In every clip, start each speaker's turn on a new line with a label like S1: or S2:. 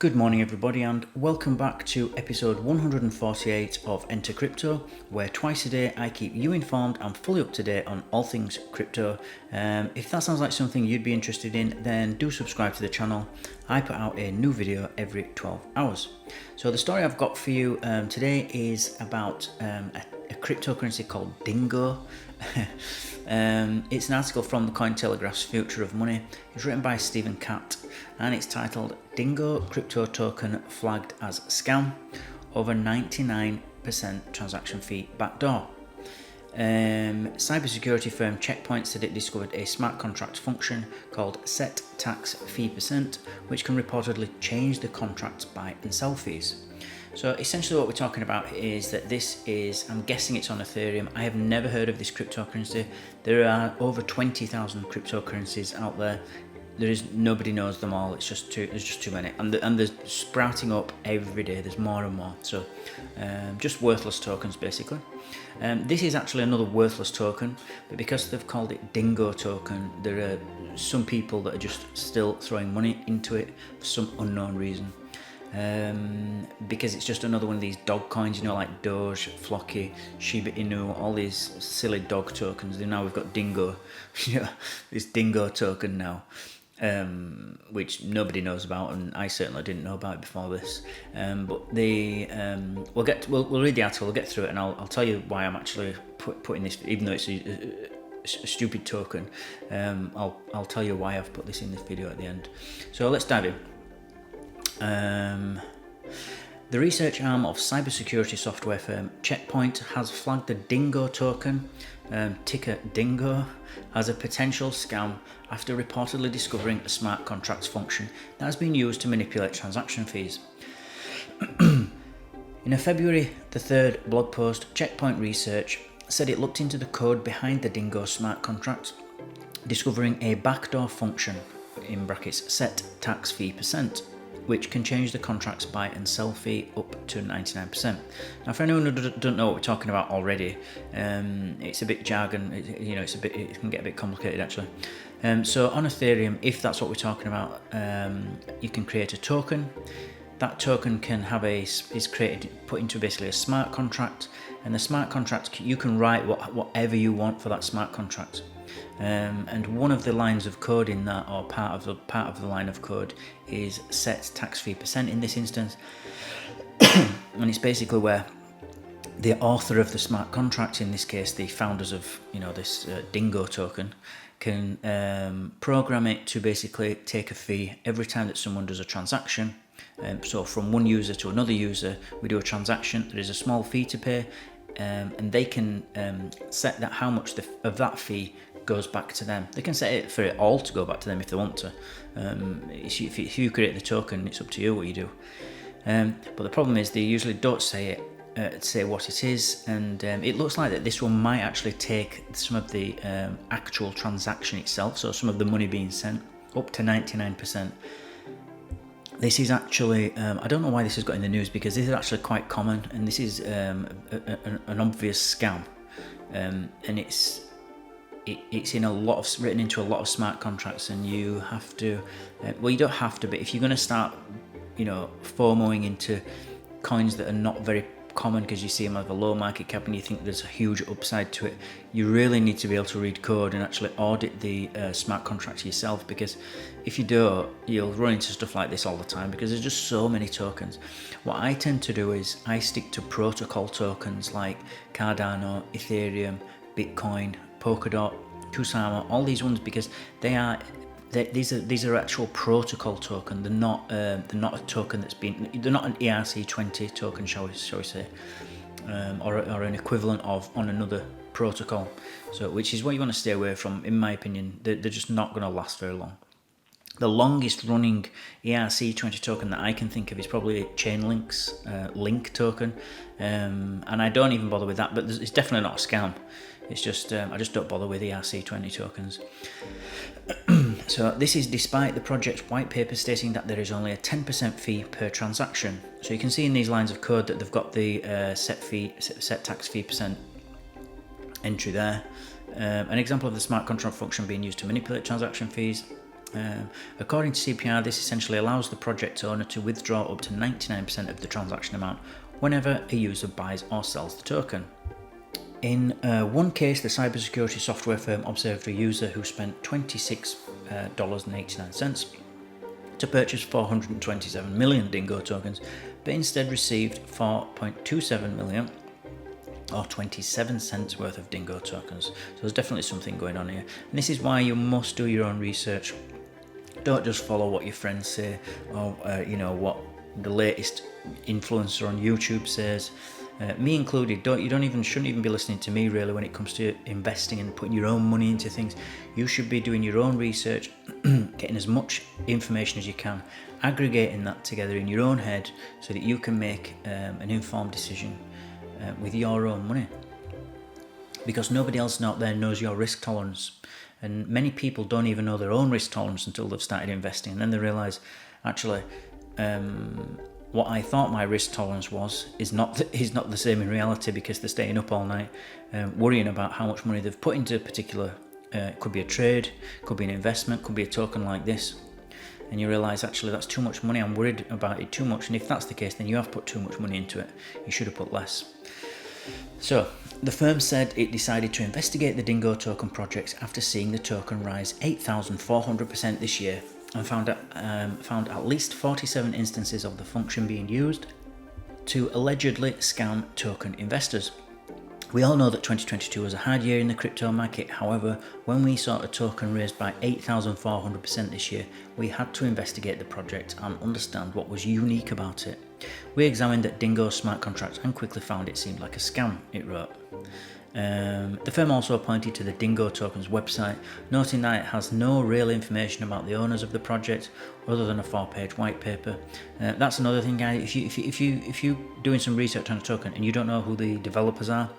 S1: Good morning everybody and welcome back to episode 148 of Enter Crypto, where twice a day I keep you informed and fully up to date on all things crypto. If that sounds like something you'd be interested in, then do subscribe to the channel. I put out a new video every 12 hours. So the story I've got for you today is about a cryptocurrency called Dingo. It's an article from the Cointelegraph's Future of Money. It's written by Stephen Catt and it's titled Dingo Crypto Token Flagged as Scam, Over 99% Transaction Fee Backdoor. Cybersecurity firm Checkpoint said it discovered a smart contract function called setTaxFeePercent, which can reportedly change the contract's buy and sell fees. So essentially what we're talking about is that this is, I'm guessing it's on Ethereum. I have never heard of this cryptocurrency. There are over 20,000 cryptocurrencies out there. Nobody knows them all. There's just too many, and they're sprouting up every day. There's more and more. So just worthless tokens basically. This is actually another worthless token, but because they've called it Dingo token, there are some people that are just still throwing money into it for some unknown reason. Because it's just another one of these dog coins, you know, like Doge, Flocky, Shiba Inu, all these silly dog tokens. And now we've got Dingo, this Dingo token now, which nobody knows about, and I certainly didn't know about it before this. But we'll read the article, we'll get through it, and I'll tell you why I'm actually putting this, even though it's a stupid token. I'll tell you why I've put this in this video at the end. So let's dive in. The research arm of cybersecurity software firm Checkpoint has flagged the Dingo token, ticker Dingo, as a potential scam after reportedly discovering a smart contracts function that has been used to manipulate transaction fees. In a February the 3rd blog post, Checkpoint Research said it looked into the code behind the Dingo smart contract, discovering a backdoor function, in brackets setTaxFeePercent, which can change the contract's buy and sell fee up to 99%. Now, for anyone who doesn't know what we're talking about already, it's a bit jargon. It can get a bit complicated actually. So on Ethereum, if that's what we're talking about, you can create a token. That token can have is created, put into basically a smart contract, and the smart contract, you can write whatever you want for that smart contract. And one of the lines of code in that, or part of the line of code, is set tax fee percent in this instance. And it's basically where the author of the smart contract, in this case the founders of this Dingo token, can program it to basically take a fee every time that someone does a transaction. So from one user to another user, we do a transaction, there is a small fee to pay, and they can set that how much of that fee goes back to them. They can set it for it all to go back to them if they want to. If you create the token, it's up to you what you do. But the problem is they usually don't say what it is, and it looks like that this one might actually take some of the actual transaction itself, so some of the money being sent, up to 99%. This is actually, I don't know why this has got in the news, because this is actually quite common, and this is an obvious scam, and it's in written into a lot of smart contracts, and you have to, you don't have to, but if you're going to start, FOMOing into coins that are not very common because you see them have a low market cap and you think there's a huge upside to it, you really need to be able to read code and actually audit the smart contracts yourself, because if you don't, you'll run into stuff like this all the time because there's just so many tokens. What I tend to do is I stick to protocol tokens like Cardano, Ethereum, Bitcoin, Polkadot, Kusama, all these ones, because these are actual protocol token. They're not a token they're not an ERC20 token, shall we say, or an equivalent of on another protocol. So which is what you want to stay away from, in my opinion. They're just not going to last very long. The longest running ERC20 token that I can think of is probably Chainlink's Link token, and I don't even bother with that, but it's definitely not a scam. It's just I just don't bother with ERC20 tokens. So this is despite the project's white paper stating that there is only a 10% fee per transaction. So you can see in these lines of code that they've got the set tax fee percent entry there. An example of the smart contract function being used to manipulate transaction fees. According to CPR, this essentially allows the project owner to withdraw up to 99% of the transaction amount whenever a user buys or sells the token. In one case, the cybersecurity software firm observed a user who spent $26.89 to purchase 427 million Dingo tokens, but instead received 4.27 million or 27 cents worth of Dingo tokens. So there's definitely something going on here. And this is why you must do your own research. Don't just follow what your friends say or what the latest influencer on YouTube says. Me included. Shouldn't even be listening to me really when it comes to investing and putting your own money into things. You should be doing your own research, getting as much information as you can, aggregating that together in your own head so that you can make an informed decision with your own money. Because nobody else out there knows your risk tolerance. And many people don't even know their own risk tolerance until they've started investing. And then they realise, actually, what I thought my risk tolerance was is not the same in reality, because they're staying up all night worrying about how much money they've put into a particular, could be a trade, could be an investment, could be a token like this. And you realise, actually, that's too much money. I'm worried about it too much. And if that's the case, then you have put too much money into it. You should have put less. So, the firm said it decided to investigate the Dingo token projects after seeing the token rise 8,400% this year, and found at least 47 instances of the function being used to allegedly scam token investors. We all know that 2022 was a hard year in the crypto market. However, when we saw a token raised by 8,400% this year, we had to investigate the project and understand what was unique about it. We examined that Dingo's smart contract and quickly found it seemed like a scam, it wrote. The firm also pointed to the Dingo token's website, noting that it has no real information about the owners of the project other than a 4-page white paper. That's another thing, guys. If you're doing some research on a token and you don't know who the developers are,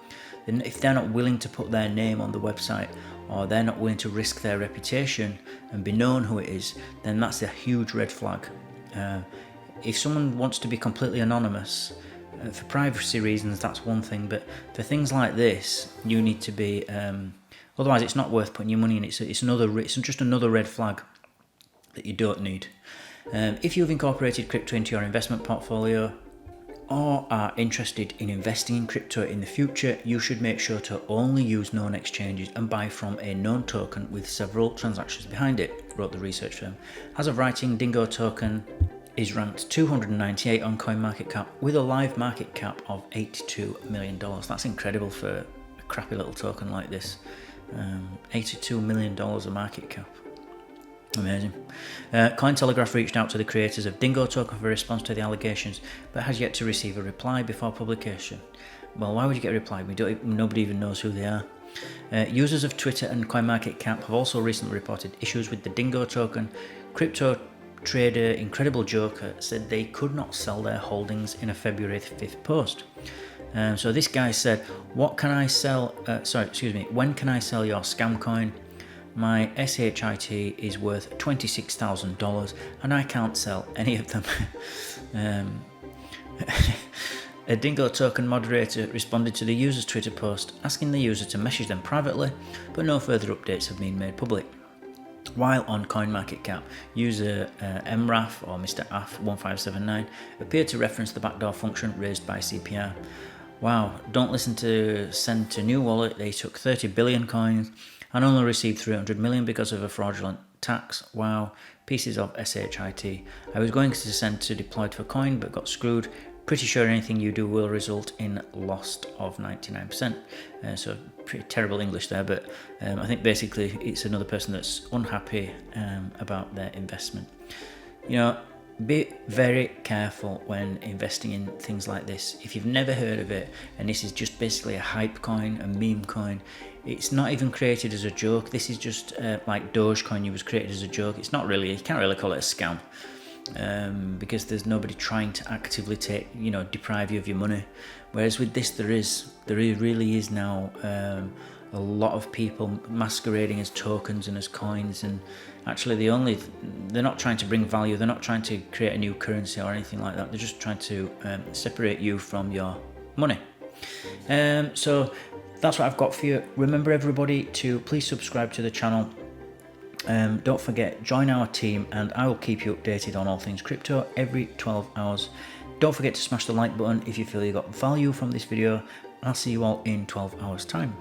S1: then if they're not willing to put their name on the website, or they're not willing to risk their reputation and be known who it is, then that's a huge red flag. If someone wants to be completely anonymous, for privacy reasons, that's one thing, but for things like this, you need to be. Otherwise, it's not worth putting your money in. It's just another red flag that you don't need. If you've incorporated crypto into your investment portfolio, or are interested in investing in crypto in the future, you should make sure to only use known exchanges and buy from a known token with several transactions behind it, wrote the research firm. As of writing, Dingo token is ranked 298 on CoinMarketCap with a live market cap of $82 million. That's incredible for a crappy little token like this. $82 million a market cap. Amazing. Cointelegraph reached out to the creators of Dingo token for a response to the allegations, but has yet to receive a reply before publication. Well, why would you get a reply? Nobody even knows who they are. Users of Twitter and CoinMarketCap have also recently reported issues with the Dingo token. Crypto trader Incredible Joker said they could not sell their holdings in a February 5th post. So this guy said, when can I sell your scam coin? My SHIT is worth $26,000 and I can't sell any of them. A Dingo token moderator responded to the user's Twitter post, asking the user to message them privately, but no further updates have been made public. While on CoinMarketCap, user MRAF or Mr. AF1579 appeared to reference the backdoor function raised by CPR. Wow, don't listen to send to new wallet. They took 30 billion coins and only received 300 million because of a fraudulent tax. Wow, pieces of SHIT. I was going to send to deployed for coin but got screwed. Pretty sure anything you do will result in loss of 99%. So pretty terrible English there, but I think basically it's another person that's unhappy about their investment. You know, be very careful when investing in things like this. If you've never heard of it, and this is just basically a hype coin, a meme coin, it's not even created as a joke. This is just like Dogecoin, it was created as a joke. It's not really, you can't really call it a scam. Because there's nobody trying to actively deprive you of your money. Whereas with this, there really is now a lot of people masquerading as tokens and as coins, and actually they're not trying to bring value. They're not trying to create a new currency or anything like that. They're just trying to separate you from your money. So that's what I've got for you. Remember, everybody, to please subscribe to the channel. Don't forget, join our team and I will keep you updated on all things crypto every 12 hours. Don't forget to smash the like button if you feel you got value from this video. I'll see you all in 12 hours time.